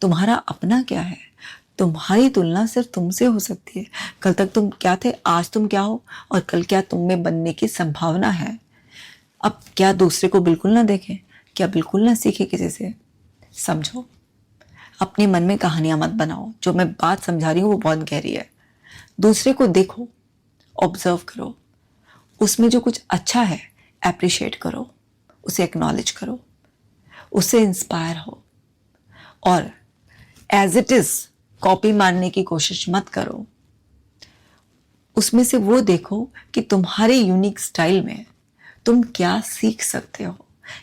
तुम्हारा अपना क्या है? तुम्हारी तुलना सिर्फ तुमसे हो सकती है। कल तक तुम क्या थे, आज तुम क्या हो, और कल क्या तुम में बनने की संभावना है। अब क्या दूसरे को बिल्कुल ना देखें? क्या बिल्कुल ना सीखे किसी से? समझो, अपने मन में कहानियां मत बनाओ। जो मैं बात समझा रही हूँ वो बहुत गहरी है। दूसरे को देखो, ऑब्जर्व करो, उसमें जो कुछ अच्छा है एप्रिशिएट करो, उसे एक्नॉलेज करो, उससे इंस्पायर हो, और एज इट इज कॉपी मारने की कोशिश मत करो। उसमें से वो देखो कि तुम्हारे यूनिक स्टाइल में तुम क्या सीख सकते हो,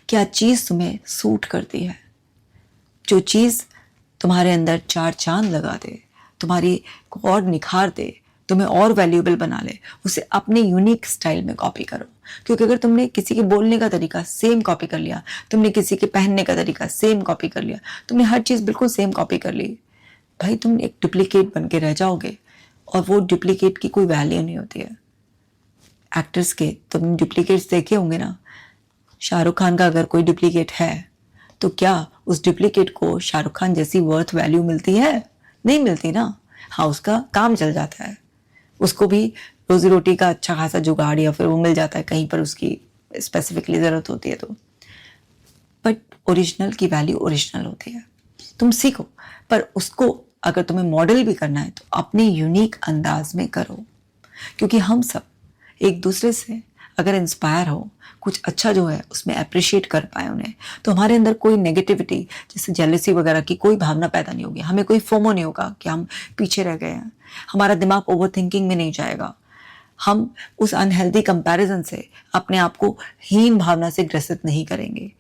क्या चीज तुम्हें सूट करती है। जो चीज तुम्हारे अंदर चार चांद लगा दे, तुम्हारी को और निखार दे, तुम्हें और वैल्यूएबल बना ले, उसे अपने यूनिक स्टाइल में कॉपी करो। क्योंकि अगर तुमने किसी के बोलने का तरीका सेम कॉपी कर लिया, तुमने किसी के पहनने का तरीका सेम कॉपी कर लिया, तुमने हर चीज बिल्कुल सेम कॉपी कर ली, भाई तुम एक डुप्लीकेट बन के रह जाओगे। और वो डुप्लीकेट की कोई वैल्यू नहीं होती है। एक्टर्स के तुमने डुप्लीकेट्स देखे होंगे ना। शाहरुख खान का अगर कोई डुप्लीकेट है तो क्या उस डुप्लीकेट को शाहरुख खान जैसी वर्थ वैल्यू मिलती है? नहीं मिलती ना। हाँ, उसका काम चल जाता है, उसको भी रोजी रोटी का अच्छा खासा जुगाड़ या फिर वो मिल जाता है कहीं पर उसकी स्पेसिफिकली ज़रूरत होती है तो। बट ओरिजिनल की वैल्यू ओरिजिनल होती है। तुम सीखो, पर उसको अगर तुम्हें मॉडल भी करना है तो अपने यूनिक अंदाज में करो। क्योंकि हम सब एक दूसरे से अगर इंस्पायर हो, कुछ अच्छा जो है उसमें अप्रिशिएट कर पाए उन्हें, तो हमारे अंदर कोई नेगेटिविटी जैसे जेलसी वगैरह की कोई भावना पैदा नहीं होगी। हमें कोई फोमो नहीं होगा कि हम पीछे रह गए हैं। हमारा दिमाग ओवर थिंकिंग में नहीं जाएगा। हम उस अनहेल्दी कंपैरिजन से अपने आप को हीन भावना से ग्रसित नहीं करेंगे,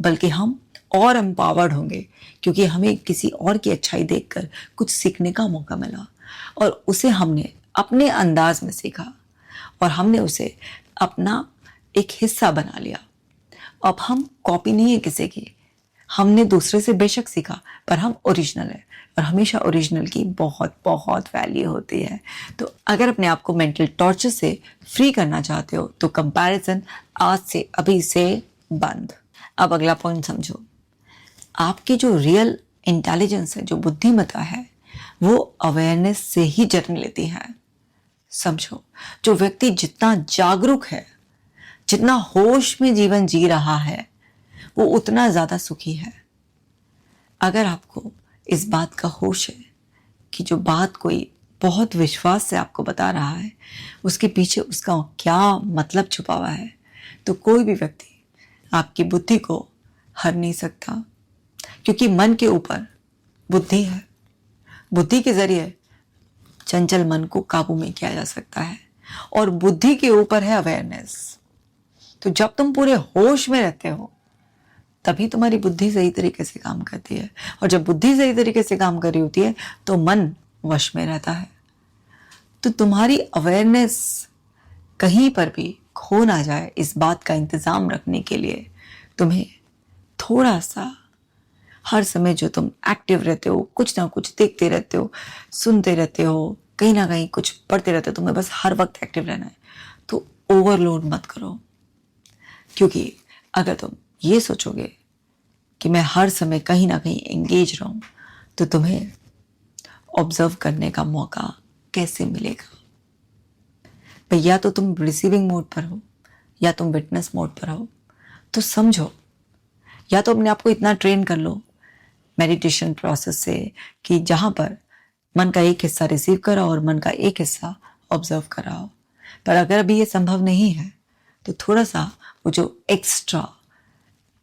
बल्कि हम और एम्पावर्ड होंगे, क्योंकि हमें किसी और की अच्छाई देखकर कुछ सीखने का मौका मिला और उसे हमने अपने अंदाज में सीखा और हमने उसे अपना एक हिस्सा बना लिया। अब हम कॉपी नहीं है किसी की, हमने दूसरे से बेशक सीखा, पर हम ओरिजिनल है और हमेशा ओरिजिनल की बहुत बहुत वैल्यू होती है। तो अगर अपने आप को मेंटल टॉर्चर से फ्री करना चाहते हो तो कंपैरिजन आज से अभी से बंद। अब अगला पॉइंट समझो। आपकी जो रियल इंटेलिजेंस है, जो बुद्धिमत्ता है, वो अवेयरनेस से ही जन्म लेती है। समझो, जो व्यक्ति जितना जागरूक है, जितना होश में जीवन जी रहा है, वो उतना ज्यादा सुखी है। अगर आपको इस बात का होश है कि जो बात कोई बहुत विश्वास से आपको बता रहा है, उसके पीछे उसका क्या मतलब छुपा हुआ है, तो कोई भी व्यक्ति आपकी बुद्धि को हर नहीं सकता। क्योंकि मन के ऊपर बुद्धि है, बुद्धि के जरिए चंचल मन को काबू में किया जा सकता है, और बुद्धि के ऊपर है अवेयरनेस। तो जब तुम पूरे होश में रहते हो तभी तुम्हारी बुद्धि सही तरीके से काम करती है, और जब बुद्धि सही तरीके से काम कर रही होती है तो मन वश में रहता है। तो तुम्हारी अवेयरनेस कहीं पर भी खो ना जाए, इस बात का इंतजाम रखने के लिए तुम्हें थोड़ा सा हर समय जो तुम एक्टिव रहते हो, कुछ ना कुछ देखते रहते हो, सुनते रहते हो, कहीं ना कहीं कुछ पढ़ते रहते हो, तुम्हें बस हर वक्त एक्टिव रहना है, तो ओवरलोड मत करो। क्योंकि अगर तुम ये सोचोगे कि मैं हर समय कहीं ना कहीं एंगेज रहूं, तो तुम्हें ऑब्जर्व करने का मौका कैसे मिलेगा? भैया तो तुम रिसीविंग मोड पर हो या तुम विटनेस मोड पर हो। तो समझो, या तो अपने आप को इतना ट्रेन कर लो मेडिटेशन प्रोसेस से कि जहां पर मन का एक हिस्सा रिसीव करा और मन का एक हिस्सा ऑब्जर्व करा हो। पर अगर अभी ये संभव नहीं है तो थोड़ा सा वो जो एक्स्ट्रा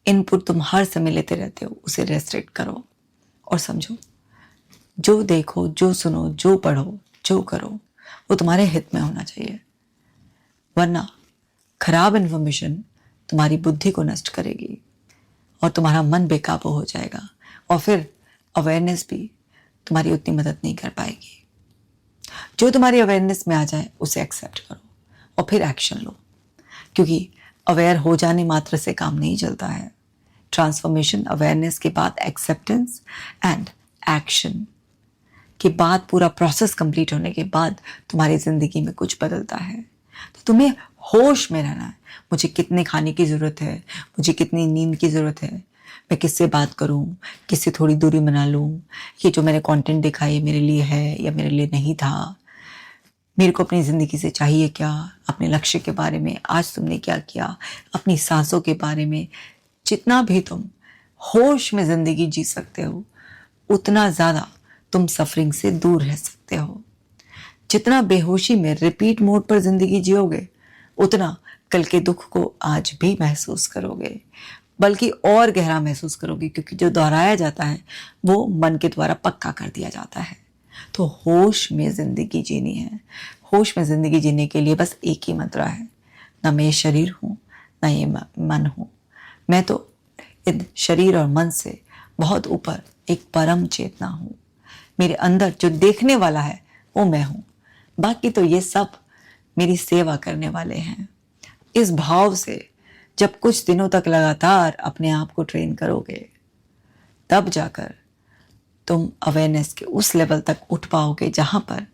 इनपुट तुम हर समय लेते रहते हो उसे रेस्ट्रिक्ट करो और समझो, जो देखो, जो सुनो, जो पढ़ो, जो करो, वो तुम्हारे हित में होना चाहिए। वरना खराब इन्फॉर्मेशन तुम्हारी बुद्धि को नष्ट करेगी और तुम्हारा मन बेकाबू हो जाएगा, और फिर अवेयरनेस भी तुम्हारी उतनी मदद नहीं कर पाएगी। जो तुम्हारी अवेयरनेस में आ जाए उसे एक्सेप्ट करो और फिर एक्शन लो। क्योंकि अवेयर हो जाने मात्र से काम नहीं चलता है, ट्रांसफॉर्मेशन, अवेयरनेस के बाद एक्सेप्टेंस एंड एक्शन के बाद, पूरा प्रोसेस कंप्लीट होने के बाद तुम्हारी ज़िंदगी में कुछ बदलता है। तो तुम्हें होश में रहना है। मुझे कितने खाने की ज़रूरत है, मुझे कितनी नींद की ज़रूरत है, मैं किससे बात करूं, किससे थोड़ी दूरी बना लूं, ये जो मैंने कंटेंट देखा ये मेरे लिए है या मेरे लिए नहीं था, मेरे को अपनी ज़िंदगी से चाहिए क्या, अपने लक्ष्य के बारे में आज तुमने क्या किया, अपनी सांसों के बारे में। जितना भी तुम होश में ज़िंदगी जी सकते हो उतना ज़्यादा तुम सफरिंग से दूर रह सकते हो। जितना बेहोशी में रिपीट मोड पर ज़िंदगी जियोगे उतना कल के दुख को आज भी महसूस करोगे, बल्कि और गहरा महसूस करोगे, क्योंकि जो दोहराया जाता है वो मन के द्वारा पक्का कर दिया जाता है। तो होश में ज़िंदगी जीनी है। होश में ज़िंदगी जीने के लिए बस एक ही मंत्र है, ना मैं ये शरीर हूँ ना ये मन हूँ, मैं तो इन शरीर और मन से बहुत ऊपर एक परम चेतना हूँ। मेरे अंदर जो देखने वाला है वो मैं हूँ, बाकी तो ये सब मेरी सेवा करने वाले हैं। इस भाव से जब कुछ दिनों तक लगातार अपने आप को ट्रेन करोगे तब जाकर तुम अवेयरनेस के उस लेवल तक उठ पाओगे जहां पर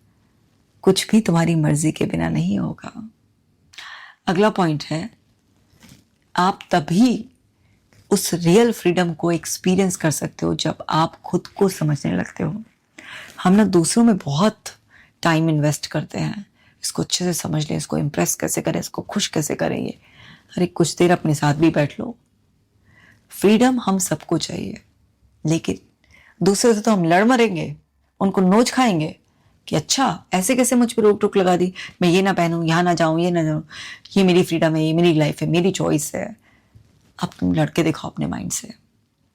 कुछ भी तुम्हारी मर्जी के बिना नहीं होगा। अगला पॉइंट है, आप तभी उस रियल फ्रीडम को एक्सपीरियंस कर सकते हो जब आप खुद को समझने लगते हो। हम ना दूसरों में बहुत टाइम इन्वेस्ट करते हैं, इसको अच्छे से समझ लें, इसको इम्प्रेस कैसे करें, इसको खुश कैसे करें। ये अरे कुछ देर अपने साथ भी बैठ लो। फ्रीडम हम सबको चाहिए, लेकिन दूसरे से तो हम लड़ मरेंगे, उनको नोच खाएंगे कि अच्छा ऐसे कैसे मुझ पर रोक टोक लगा दी, मैं ये ना पहनूं, यहाँ ना जाऊं, ये ना जाऊं, ये मेरी फ्रीडम है, ये मेरी लाइफ है, मेरी चॉइस है। अब तुम लड़के दिखाओ अपने माइंड से।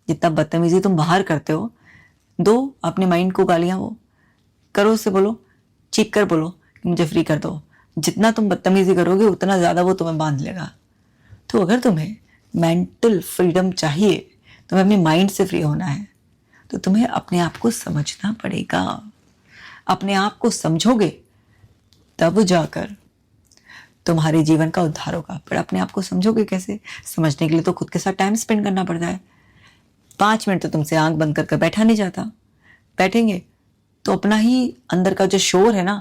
जितना बदतमीजी तुम बाहर करते हो, दो अपने माइंड को गालियां, वो करो, उससे बोलो, चीख कर बोलो कि मुझे फ्री कर दो। जितना तुम बदतमीजी करोगे उतना ज़्यादा वो तुम्हें बांध लेगा। तो अगर तुम्हें मेंटल फ्रीडम चाहिए, तुम्हें अपने माइंड से फ्री होना है, तो तुम्हें अपने आप को समझना पड़ेगा। अपने आप को समझोगे तब जाकर तुम्हारे जीवन का उद्धार होगा। पर अपने आप को समझोगे कैसे? समझने के लिए तो खुद के साथ टाइम स्पेंड करना पड़ता है। 5 मिनट तो तुमसे आंख बंद करके बैठा नहीं जाता। बैठेंगे तो अपना ही अंदर का जो शोर है ना,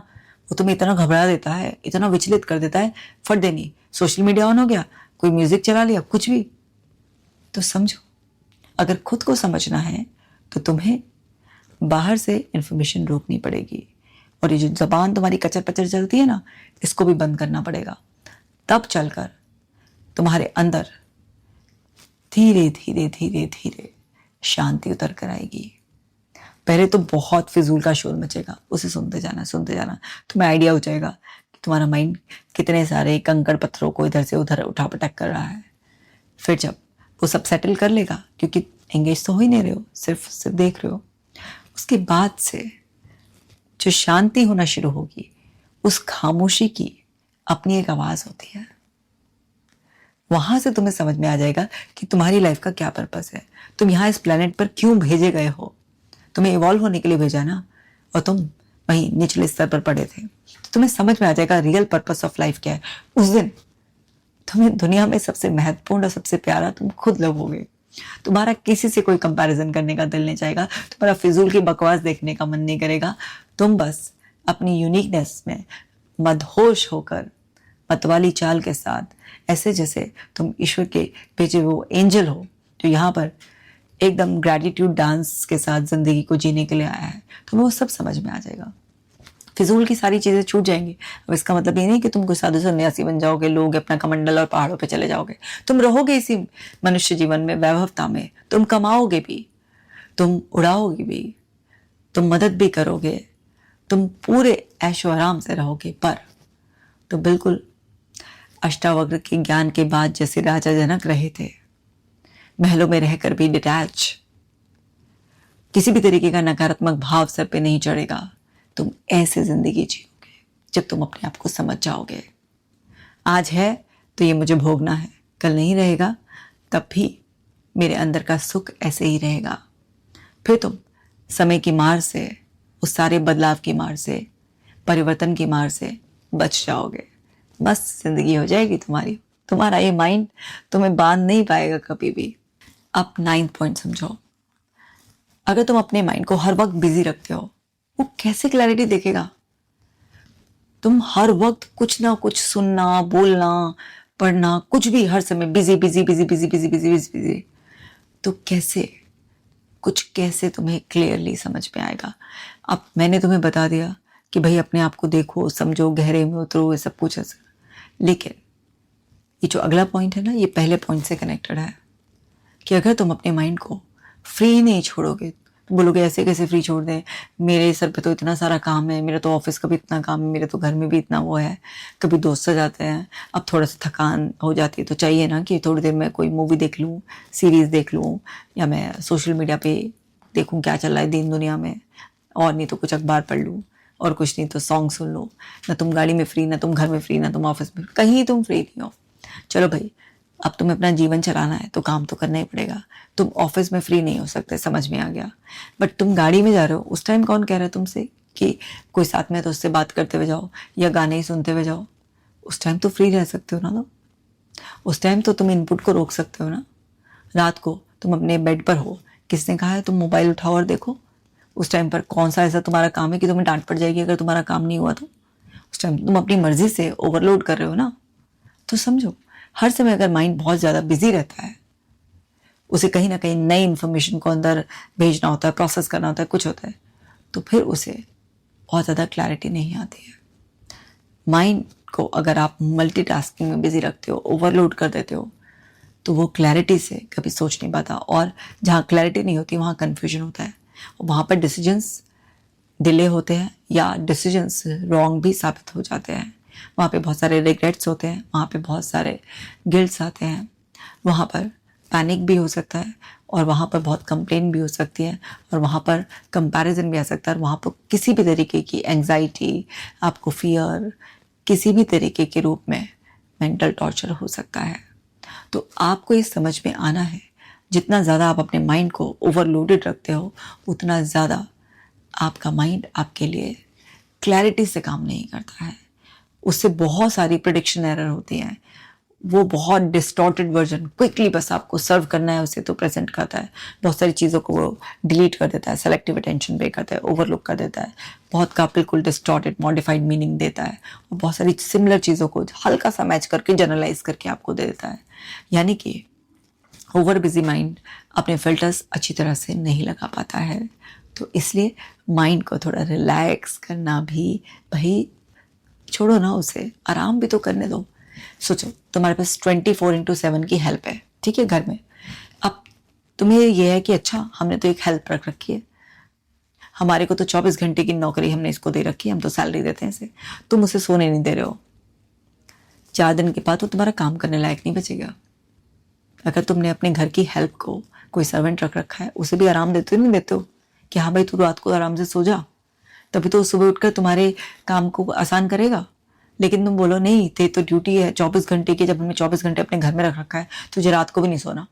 वो तुम्हें इतना घबरा देता है, इतना विचलित कर देता है, फट देनी सोशल मीडिया ऑन हो गया, कोई म्यूजिक चला लिया, कुछ भी। तो समझो, अगर खुद को समझना है तो तुम्हें बाहर से इंफॉर्मेशन रोकनी पड़ेगी, और ये जो जबान तुम्हारी कचर पचर चलती है ना, इसको भी बंद करना पड़ेगा। तब चलकर तुम्हारे अंदर धीरे धीरे धीरे धीरे शांति उतर कर आएगी। पहले तो बहुत फिजूल का शोर मचेगा, उसे सुनते जाना तुम्हें आइडिया हो जाएगा कि तुम्हारा माइंड कितने सारे कंकड़ पत्थरों को इधर से उधर उठा पटक कर रहा है। फिर जब वो सब सेटल कर लेगा, क्योंकि एंगेज तो हो ही नहीं रहे हो, सिर्फ देख रहे हो, उसके बाद से जो शांति होना शुरू होगी, उस खामोशी की अपनी एक आवाज होती है। वहां से तुम्हें समझ में आ जाएगा कि तुम्हारी लाइफ का क्या पर्पस है, तुम यहाँ इस प्लेनेट पर क्यों भेजे गए हो। तुम्हें इवॉल्व होने के लिए भेजा ना, और तुम वहीं निचले स्तर पर पड़े थे। तो तुम्हें समझ में आ जाएगा रियल पर्पस ऑफ लाइफ क्या है। उस दिन तुम्हें दुनिया में सबसे महत्वपूर्ण और सबसे प्यारा तुम खुद लगोगे। तुम्हारा किसी से कोई कंपैरिजन करने का दिल नहीं चाहेगा, तुम्हारा फिजूल की बकवास देखने का मन नहीं करेगा। तुम बस अपनी यूनिकनेस में मदहोश होकर, मतवाली चाल के साथ, ऐसे जैसे तुम ईश्वर के भेजे वो एंजल हो जो यहाँ पर एकदम ग्रैटिट्यूड डांस के साथ जिंदगी को जीने के लिए आया है। तुम्हें वो सब समझ में आ जाएगा, फिजूल की सारी चीजें छूट जाएंगी। अब इसका मतलब ये नहीं कि तुम कोई साधु सन्यासी बन जाओगे, लोग अपना कमंडल और पहाड़ों पे चले जाओगे। तुम रहोगे इसी मनुष्य जीवन में, वैभवता में। तुम कमाओगे भी, तुम उड़ाओगे भी, तुम मदद भी करोगे, तुम पूरे ऐशो आराम से रहोगे। पर तो बिल्कुल अष्टावक्र के ज्ञान के बाद जैसे राजा जनक रहे थे, महलों में रहकर भी डिटैच, किसी भी तरीके का नकारात्मक भाव सर पे नहीं चढ़ेगा। तुम ऐसे जिंदगी जियोगे जब तुम अपने आप को समझ जाओगे। आज है तो ये मुझे भोगना है, कल नहीं रहेगा, तब भी मेरे अंदर का सुख ऐसे ही रहेगा। फिर तुम समय की मार से, उस सारे बदलाव की मार से, परिवर्तन की मार से बच जाओगे। बस जिंदगी हो जाएगी तुम्हारी। तुम्हारा ये माइंड तुम्हें बांध नहीं पाएगा कभी भी। अब 9th पॉइंट समझो। अगर तुम अपने माइंड को हर वक्त बिजी रखते हो, वो कैसे क्लैरिटी देखेगा? तुम हर वक्त कुछ ना कुछ सुनना, बोलना, पढ़ना, कुछ भी हर समय busy busy busy busy busy busy busy busy, तो कैसे तुम्हें क्लियरली समझ में आएगा? अब मैंने तुम्हें बता दिया कि भाई अपने आप को देखो, समझो, गहरे में उतरो, ये सब कुछ ऐसा। लेकिन ये जो अगला पॉइंट है ना, ये पहले पॉइंट से कनेक्टेड है कि अगर तुम अपने माइंड को फ्री नहीं छोड़ोगे, तुम बोलोगे ऐसे कैसे फ्री छोड़ दें, मेरे सर पे तो इतना सारा काम है, मेरा तो ऑफिस का भी इतना काम है, मेरे तो घर में भी इतना वो है, कभी दोस्त आ जाते हैं, अब थोड़ा सा थकान हो जाती है तो चाहिए ना कि थोड़ी देर मैं कोई मूवी देख लूँ, सीरीज़ देख लूँ, या मैं सोशल मीडिया पे देखूँ क्या चल रहा है दीन दुनिया में, और नहीं तो कुछ अखबार पढ़ लूँ, और कुछ नहीं तो सॉन्ग सुन लो। ना तुम गाड़ी में फ्री, ना तुम घर में फ्री, ना तुम ऑफिस में, कहीं तुम फ्री नहीं हो। चलो भाई, अब तुम्हें अपना जीवन चलाना है तो काम तो करना ही पड़ेगा। तुम ऑफिस में फ्री नहीं हो सकते, समझ में आ गया। बट तुम गाड़ी में जा रहे हो, उस टाइम कौन कह रहा है तुमसे कि कोई साथ में तो उससे बात करते हुए जाओ या गाने ही सुनते हुए जाओ? उस टाइम तो फ्री रह सकते हो ना। तो उस टाइम तो तुम इनपुट को रोक सकते हो ना। रात को तुम अपने बेड पर हो, किसने कहा है तुम मोबाइल उठाओ और देखो? उस टाइम पर कौन सा ऐसा तुम्हारा काम है कि तुम्हें डांट पड़ जाएगी अगर तुम्हारा काम नहीं हुआ तो? उस टाइम तुम अपनी मर्जी से ओवरलोड कर रहे हो ना। तो समझो, हर समय अगर माइंड बहुत ज़्यादा बिजी रहता है, उसे कहीं ना कहीं नई इन्फॉर्मेशन को अंदर भेजना होता है, प्रोसेस करना होता है, कुछ होता है, तो फिर उसे बहुत ज़्यादा क्लैरिटी नहीं आती है। माइंड को अगर आप मल्टीटास्किंग में बिजी रखते हो, ओवरलोड कर देते हो, तो वो क्लैरिटी से कभी सोच नहीं पाता, और जहाँ क्लैरिटी नहीं होती वहाँ कन्फ्यूजन होता है, और वहाँ पर डिसीजंस डिले होते हैं या डिसीजंस रॉन्ग भी साबित हो जाते हैं। वहाँ पे बहुत सारे रिग्रेट्स होते हैं, वहाँ पे बहुत सारे गिल्ट्स आते हैं, वहाँ पर पैनिक भी हो सकता है, और वहाँ पर बहुत कंप्लेन भी हो सकती है, और वहाँ पर कंपैरिजन भी आ सकता है, और वहाँ पर किसी भी तरीके की एंग्जाइटी, आपको फियर, किसी भी तरीके के रूप में मेंटल टॉर्चर हो सकता है। तो आपको ये समझ में आना है, जितना ज़्यादा आप अपने माइंड को ओवरलोडेड रखते हो, उतना ज़्यादा आपका माइंड आपके लिए क्लैरिटी से काम नहीं करता है। उससे बहुत सारी प्रेडिक्शन एरर होती हैं, वो बहुत डिस्टॉर्टेड वर्जन क्विकली बस आपको सर्व करना है उसे तो प्रेजेंट करता है, बहुत सारी चीज़ों को वो डिलीट कर देता है, सेलेक्टिव अटेंशन पे करता है, ओवरलुक कर देता है, बहुत का बिल्कुल डिस्टॉर्टेड मॉडिफाइड मीनिंग देता है, और बहुत सारी सिमिलर चीज़ों को हल्का सा मैच करके जनरलाइज करके आपको दे देता है। यानी कि ओवर बिजी माइंड अपने फिल्टर्स अच्छी तरह से नहीं लगा पाता है। तो इसलिए माइंड को थोड़ा रिलैक्स करना भी, भाई छोड़ो ना, उसे आराम भी तो करने दो। सोचो तुम्हारे पास 24/7 की हेल्प है, ठीक है, घर में। अब तुम्हें यह है कि अच्छा हमने तो एक हेल्प रख रखी है, हमारे को तो 24 घंटे की नौकरी हमने इसको दे रखी है, हम तो सैलरी देते हैं इसे, तुम उसे सोने नहीं दे रहे हो। 4 दिन के बाद तो तुम्हारा काम करने लायक नहीं बचेगा। अगर तुमने अपने घर की हेल्प को, कोई सर्वेंट रख रखा है, उसे भी आराम देते हो नहीं देते हो कि हाँ भाई तू रात को आराम से सो जा, तभी तो सुबह उठकर तुम्हारे काम को आसान करेगा। लेकिन तुम बोलो नहीं, तेरी तो ड्यूटी है 24 घंटे की, जब हमने 24 घंटे अपने घर में रख रखा है, तुझे रात को भी नहीं सोना,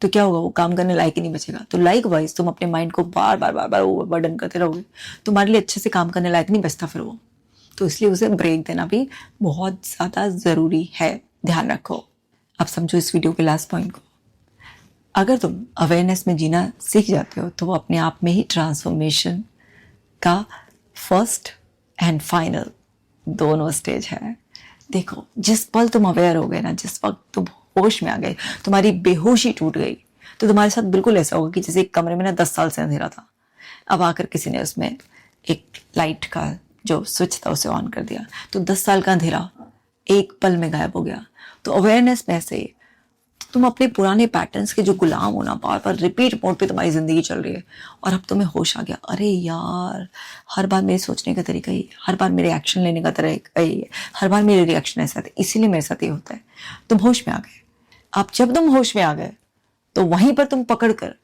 तो क्या होगा? वो काम करने लायक ही नहीं बचेगा। तो लाइक वाइज तुम अपने माइंड को बार बार बार बार ओवरबर्डन करते रहोगे, तुम्हारे लिए अच्छे से काम करने लायक नहीं बचता फिर वो। तो इसलिए उसे ब्रेक देना भी बहुत ज़्यादा ज़रूरी है, ध्यान रखो। अब समझो इस वीडियो के लास्ट पॉइंट को, अगर तुम अवेयरनेस में जीना सीख जाते हो तो वो अपने आप में ही ट्रांसफॉर्मेशन का फर्स्ट एंड फाइनल दोनों स्टेज है। देखो, जिस पल तुम अवेयर हो गए ना, जिस वक्त तुम होश में आ गए, तुम्हारी बेहोशी टूट गई, तो तुम्हारे साथ बिल्कुल ऐसा होगा कि जैसे एक कमरे में ना 10 साल से अंधेरा था, अब आकर किसी ने उसमें एक लाइट का जो स्विच था उसे ऑन कर दिया, तो 10 साल का अंधेरा एक पल में गायब हो गया। तो अवेयरनेस में ऐसे ही तुम अपने पुराने पैटर्न्स के जो गुलाम हो ना, बार बार रिपीट मोड पे तुम्हारी जिंदगी चल रही है, और अब तुम्हें होश आ गया, अरे यार हर बार मेरे सोचने का तरीका ही, हर बार मेरे एक्शन लेने का तरीका ही, हर बार मेरे रिएक्शन ऐसा था, इसीलिए मेरे साथ ये होता है। तुम होश में आ गए। अब जब तुम होश में आ गए तो वहीं पर तुम पकड़ कर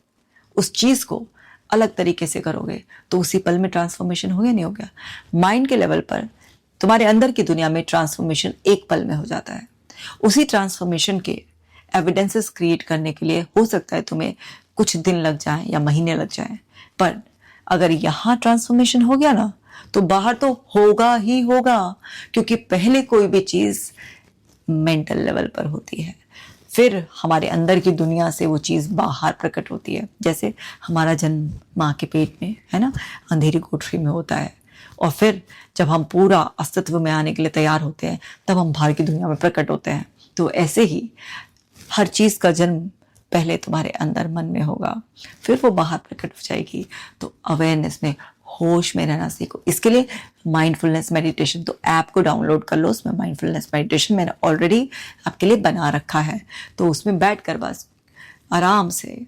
उस चीज को अलग तरीके से करोगे, तो उसी पल में ट्रांसफॉर्मेशन हो गया, नहीं हो गया? माइंड के लेवल पर तुम्हारे अंदर की दुनिया में ट्रांसफॉर्मेशन एक पल में हो जाता है। उसी ट्रांसफॉर्मेशन के एविडेंसेस क्रिएट करने के लिए हो सकता है तुम्हें कुछ दिन लग जाए या महीने लग जाए, पर अगर यहाँ ट्रांसफॉर्मेशन हो गया ना, तो बाहर तो होगा ही होगा, क्योंकि पहले कोई भी चीज मेंटल लेवल पर होती है, फिर हमारे अंदर की दुनिया से वो चीज़ बाहर प्रकट होती है। जैसे हमारा जन्म माँ के पेट में, है ना, अंधेरी कोठरी में होता है, और फिर जब हम पूरा अस्तित्व में आने के लिए तैयार होते हैं तब हम बाहर की दुनिया में प्रकट होते हैं। तो ऐसे ही हर चीज़ का जन्म पहले तुम्हारे अंदर मन में होगा, फिर वो बाहर प्रकट हो जाएगी। तो अवेयरनेस में, होश में रहना सीखो। इसके लिए माइंडफुलनेस मेडिटेशन, तो ऐप को डाउनलोड कर लो, उसमें माइंडफुलनेस मेडिटेशन मैंने ऑलरेडी आपके लिए बना रखा है। तो उसमें बैठ कर बस आराम से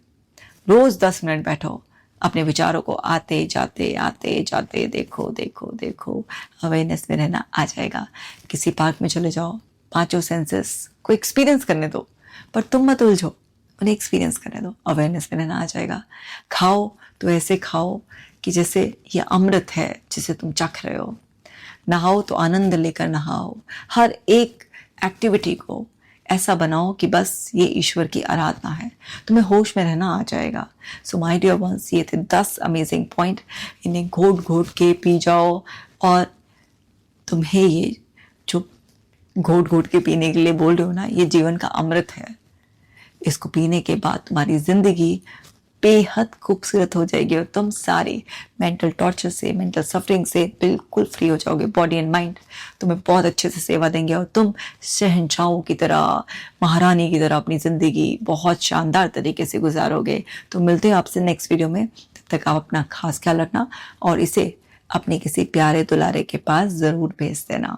रोज़ 10 मिनट बैठो, अपने विचारों को आते जाते देखो देखो देखो, अवेयरनेस में रहना आ जाएगा। किसी पार्क में चले जाओ, 5 सेंसेस को एक्सपीरियंस करने दो, पर तुम मत उलझो, उन्हें एक्सपीरियंस करने दो, अवेयरनेस में रहना आ जाएगा। खाओ तो ऐसे खाओ कि जैसे ये अमृत है जिसे तुम चख रहे हो। नहाओ तो आनंद लेकर नहाओ। हर एक एक्टिविटी को ऐसा बनाओ कि बस ये ईश्वर की आराधना है। तुम्हें होश में रहना आ जाएगा। सो माय डियर वंस, ये थे 10 अमेजिंग पॉइंट। इन्हें घोट घोट के पी जाओ, और तुम्हें ये जो घोट घोट के पीने के लिए बोल रहे हो ना, ये जीवन का अमृत है। इसको पीने के बाद तुम्हारी जिंदगी बेहद खूबसूरत हो जाएगी, और तुम सारी मेंटल टॉर्चर से, मेंटल सफरिंग से बिल्कुल फ्री हो जाओगे। बॉडी एंड माइंड तुम्हें बहुत अच्छे से सेवा देंगे, और तुम शहंशाहों की तरह, महारानी की तरह अपनी ज़िंदगी बहुत शानदार तरीके से गुजारोगे। तो मिलते हैं आपसे नेक्स्ट वीडियो में। तब तक आप अपना खास ख्याल रखना, और इसे अपने किसी प्यारे दुलारे के पास ज़रूर भेज देना।